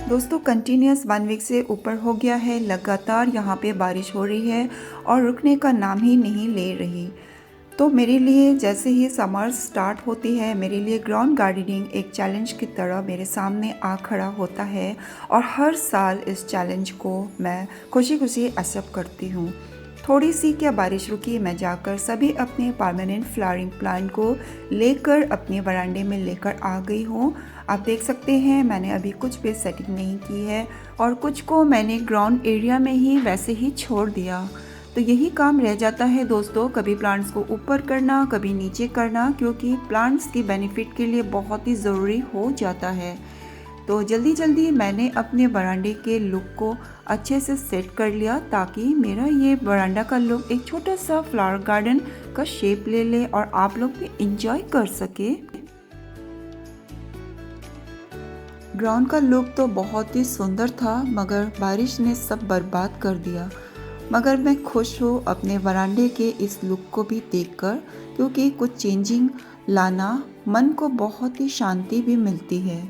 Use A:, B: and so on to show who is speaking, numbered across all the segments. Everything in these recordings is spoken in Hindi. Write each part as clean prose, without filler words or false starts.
A: दोस्तों कंटिन्यूस 1 वीक से ऊपर हो गया है, लगातार यहाँ पे बारिश हो रही है और रुकने का नाम ही नहीं ले रही। तो मेरे लिए जैसे ही समर स्टार्ट होती है, मेरे लिए ग्राउंड गार्डनिंग एक चैलेंज की तरह मेरे सामने आ खड़ा होता है और हर साल इस चैलेंज को मैं खुशी खुशी एक्सेप्ट करती हूँ। थोड़ी सी क्या बारिश रुकी, मैं जाकर सभी अपने परमानेंट फ्लावरिंग प्लांट को लेकर अपने वरांडे में लेकर आ गई हूँ। आप देख सकते हैं मैंने अभी कुछ भी सेटिंग नहीं की है और कुछ को मैंने ग्राउंड एरिया में ही वैसे ही छोड़ दिया। तो यही काम रह जाता है दोस्तों, कभी प्लांट्स को ऊपर करना, कभी नीचे करना, क्योंकि प्लांट्स की बेनिफिट के लिए बहुत ही ज़रूरी हो जाता है। तो जल्दी जल्दी मैंने अपने बरांडे के लुक को अच्छे से सेट कर लिया ताकि मेरा ये बरांडा का लुक एक छोटा सा फ्लावर गार्डन का शेप ले ले और आप लोग भी इंजॉय कर सके। ग्राउंड का लुक तो बहुत ही सुंदर था, मगर बारिश ने सब बर्बाद कर दिया। मगर मैं खुश हूँ अपने वरांडे के इस लुक को भी देखकर, क्योंकि कुछ चेंजिंग लाना मन को बहुत ही शांति भी मिलती है।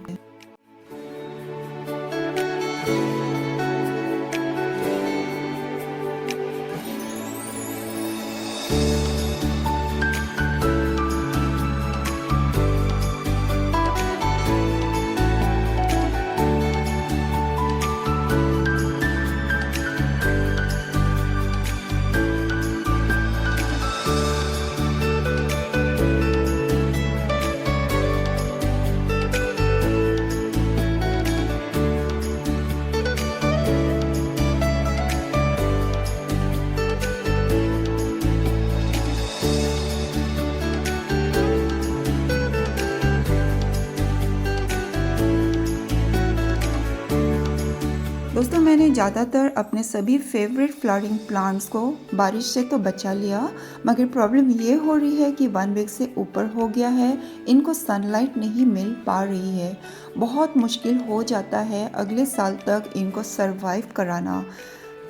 A: दोस्तों मैंने ज़्यादातर अपने सभी फेवरेट फ्लावरिंग प्लांट्स को बारिश से तो बचा लिया, मगर प्रॉब्लम ये हो रही है कि 1 वीक से ऊपर हो गया है, इनको सनलाइट नहीं मिल पा रही है। बहुत मुश्किल हो जाता है अगले साल तक इनको सरवाइव कराना।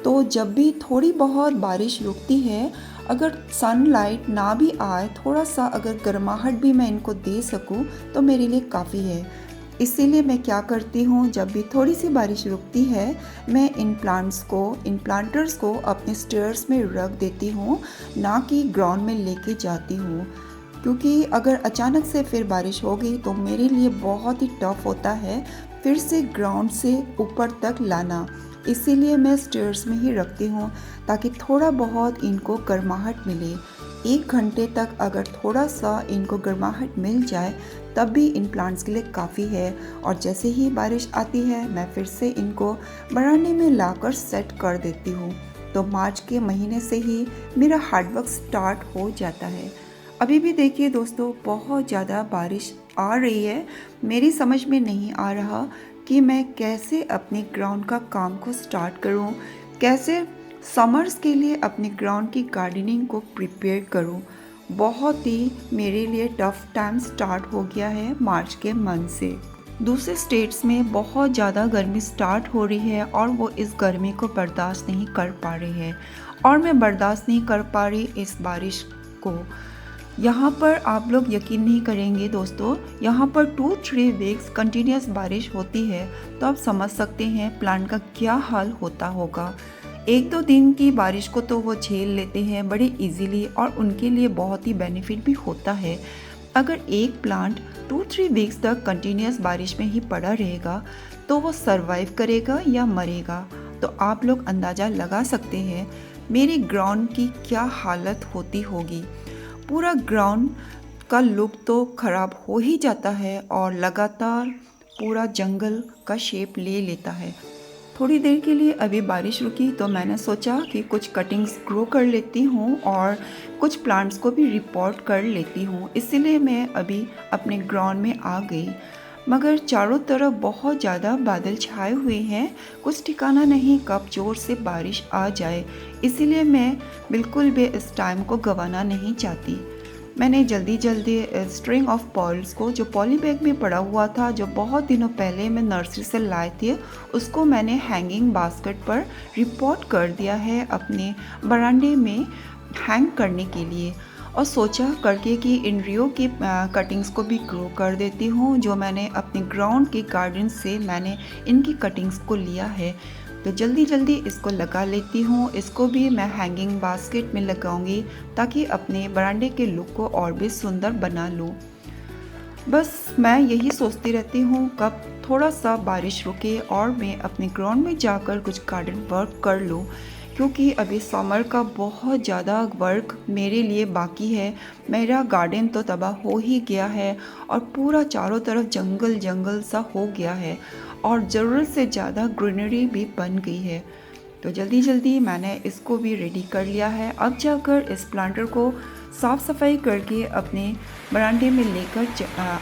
A: तो जब भी थोड़ी बहुत बारिश रुकती है, अगर सनलाइट ना भी आए, थोड़ा सा अगर गर्माहट भी मैं इनको दे सकूं तो मेरे लिए काफ़ी है। इसीलिए मैं क्या करती हूँ, जब भी थोड़ी सी बारिश रुकती है, मैं इन प्लांटर्स को अपने स्टेयर्स में रख देती हूँ, ना कि ग्राउंड में लेके जाती हूँ। क्योंकि अगर अचानक से फिर बारिश हो गई तो मेरे लिए बहुत ही टफ होता है फिर से ग्राउंड से ऊपर तक लाना। इसीलिए मैं स्टेयर्स में ही रखती हूँ ताकि थोड़ा बहुत इनको गर्माहट मिले। 1 घंटे तक अगर थोड़ा सा इनको गर्माहट मिल जाए तब भी इन प्लांट्स के लिए काफ़ी है। और जैसे ही बारिश आती है मैं फिर से इनको बरांडे में लाकर सेट कर देती हूँ। तो मार्च के महीने से ही मेरा हार्डवर्क स्टार्ट हो जाता है। अभी भी देखिए दोस्तों, बहुत ज़्यादा बारिश आ रही है। मेरी समझ में नहीं आ रहा कि मैं कैसे अपने ग्राउंड का काम को स्टार्ट करूं, कैसे समर्स के लिए अपने ग्राउंड की गार्डनिंग को प्रिपेयर करूं। बहुत ही मेरे लिए टफ टाइम स्टार्ट हो गया है मार्च के मंथ से। दूसरे स्टेट्स में बहुत ज़्यादा गर्मी स्टार्ट हो रही है और वो इस गर्मी को बर्दाश्त नहीं कर पा रही है और मैं बर्दाश्त नहीं कर पा रही इस बारिश को। यहाँ पर आप लोग यकीन नहीं करेंगे दोस्तों, यहाँ पर 2-3 वीक्स कंटिन्यूस बारिश होती है, तो आप समझ सकते हैं प्लांट का क्या हाल होता होगा। 1-2 दिन की बारिश को तो वो झेल लेते हैं बड़े इजीली और उनके लिए बहुत ही बेनिफिट भी होता है। अगर एक प्लांट 2-3 वीक्स तक कंटिन्यूस बारिश में ही पड़ा रहेगा तो वो सरवाइव करेगा या मरेगा। तो आप लोग अंदाज़ा लगा सकते हैं मेरे ग्राउंड की क्या हालत होती होगी। पूरा ग्राउंड का लुक तो ख़राब हो ही जाता है और लगातार पूरा जंगल का शेप ले लेता है। थोड़ी देर के लिए अभी बारिश रुकी तो मैंने सोचा कि कुछ कटिंग्स ग्रो कर लेती हूँ और कुछ प्लांट्स को भी रिपोर्ट कर लेती हूँ। इसीलिए मैं अभी अपने ग्राउंड में आ गई, मगर चारों तरफ बहुत ज़्यादा बादल छाए हुए हैं, कुछ ठिकाना नहीं कब जोर से बारिश आ जाए। इसीलिए मैं बिल्कुल भी इस टाइम को गंवाना नहीं चाहती। मैंने जल्दी जल्दी स्ट्रिंग ऑफ पर्ल्स को, जो पॉली बैग में पड़ा हुआ था, जो बहुत दिनों पहले मैं नर्सरी से लाए थे, उसको मैंने हैंगिंग बास्केट पर रिपोर्ट कर दिया है अपने बरामदे में हैंग करने के लिए। और सोचा करके कि इन रियो की कटिंग्स को भी ग्रो कर देती हूँ, जो मैंने अपने ग्राउंड के गार्डन से मैंने इनकी कटिंग्स को लिया है। तो जल्दी जल्दी इसको लगा लेती हूँ। इसको भी मैं हैंगिंग बास्केट में लगाऊंगी ताकि अपने बरामदे के लुक को और भी सुंदर बना लूँ। बस मैं यही सोचती रहती हूँ कब थोड़ा सा बारिश रुके और मैं अपने ग्राउंड में जाकर कुछ गार्डन वर्क कर लूँ, क्योंकि अभी समर का बहुत ज़्यादा वर्क मेरे लिए बाकी है। मेरा गार्डन तो तबाह हो ही गया है और पूरा चारों तरफ जंगल जंगल सा हो गया है और ज़रूरत से ज़्यादा ग्रीनरी भी बन गई है। तो जल्दी जल्दी मैंने इसको भी रेडी कर लिया है। अब जाकर इस प्लांटर को साफ़ सफाई करके अपने बरामदे में लेकर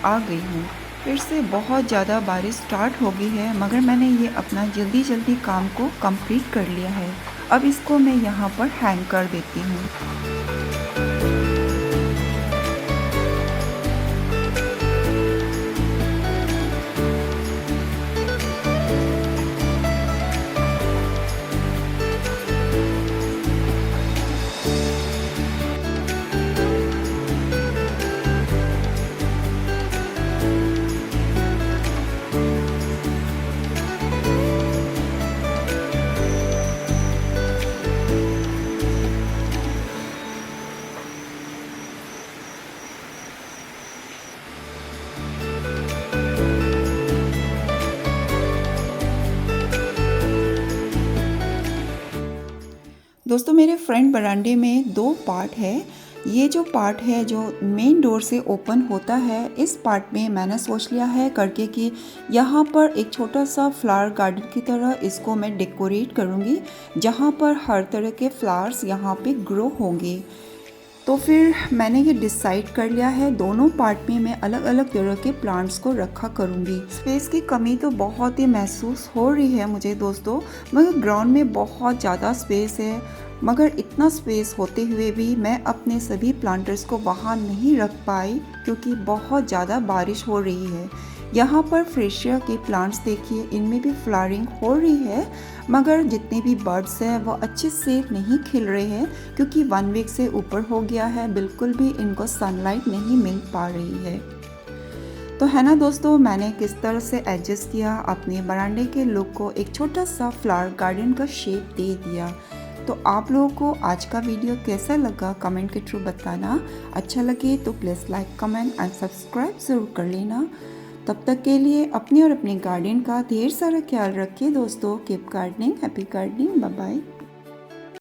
A: आ गई हूँ। फिर से बहुत ज़्यादा बारिश स्टार्ट हो गई है, मगर मैंने ये अपना जल्दी जल्दी काम को कंप्लीट कर लिया है। अब इसको मैं यहाँ पर हैंग कर देती हूँ। दोस्तों, मेरे फ्रंट बरामदे में दो पार्ट है। ये जो पार्ट है जो मेन डोर से ओपन होता है, इस पार्ट में मैंने सोच लिया है करके कि यहाँ पर एक छोटा सा फ्लावर गार्डन की तरह इसको मैं डेकोरेट करूँगी, जहाँ पर हर तरह के फ्लावर्स यहाँ पे ग्रो होंगे। तो फिर मैंने ये डिसाइड कर लिया है, दोनों पार्ट में मैं अलग अलग तरह के प्लांट्स को रखा करूँगी। स्पेस की कमी तो बहुत ही महसूस हो रही है मुझे दोस्तों, मगर ग्राउंड में बहुत ज़्यादा स्पेस है। मगर इतना स्पेस होते हुए भी मैं अपने सभी प्लांटर्स को वहाँ नहीं रख पाई, क्योंकि बहुत ज़्यादा बारिश हो रही है। यहाँ पर फ्रेशिया के प्लांट्स देखिए, इनमें भी फ्लावरिंग हो रही है, मगर जितने भी बर्ड्स हैं वो अच्छे से नहीं खिल रहे हैं, क्योंकि 1 वीक से ऊपर हो गया है, बिल्कुल भी इनको सनलाइट नहीं मिल पा रही है। तो है ना दोस्तों, मैंने किस तरह से एडजस्ट किया, अपने बरामदे के लुक को एक छोटा सा फ्लावर गार्डन का शेप दे दिया। तो आप लोगों को आज का वीडियो कैसा लगा कमेंट के थ्रू बताना। अच्छा लगे तो please like, comment and subscribe ज़रूर कर लेना। तब तक के लिए अपने और अपने गार्डन का ढेर सारा ख्याल रखिए दोस्तों। Keep gardening, happy gardening, bye bye.